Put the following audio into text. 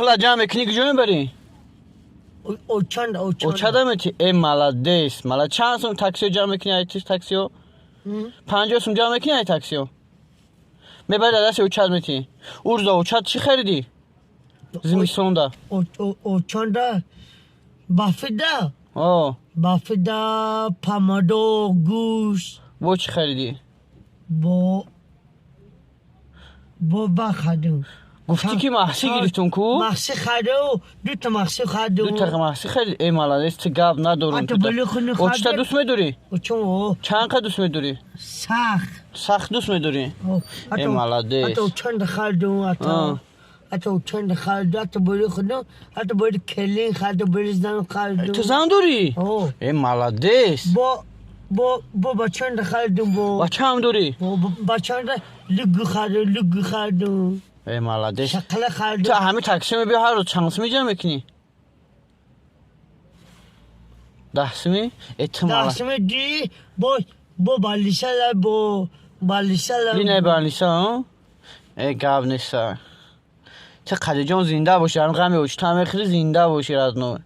پول جمع کنی کجا میبری؟ اوچند اوچه میتی؟ ای مالدیس مالا چند سوم تاکسی جمع کنی ایتیش تاکسیو؟ 50 سوم جمع کنی ای تاکسیو؟ میبری دست اوچه میتی؟ اورزا اوچه چی خریدی؟ زمستوندا اوچند بافیدا آه بافیدا پامادو گوش بو چی خریدی؟ با بخدم گفتی که محسی گرفتون کو؟ محسی خدو دو تا محسی خدو دو تا محسی خرید ای مالدیس تو گاب ندارون حتی بلی خونی اوچه خدو دوست میداری؟ اوچون چند قد دوست میداری؟ سخت دوست میداری؟ ای مالدیس حتی اوچند خدو حتی اوچند خدو حتی بلی خودم حتی بلی کلین خدو بلی زن خدو تو زن داری؟ ای مالدیس با چند خدو با چند داری؟ با چند لگو خدو ای مالدیس شکل خدو تو همه تاکسی میبی هر روز چند سومی جمع میکنی؟ 10 سومی؟ ای تو مالدیس دستم دی با بالیشا لینه برلیسا ها؟ ای گاب نیستا چه قدر جان زنده باشی هرون غمی باشی تو همه خیلی زنده باشی از نوع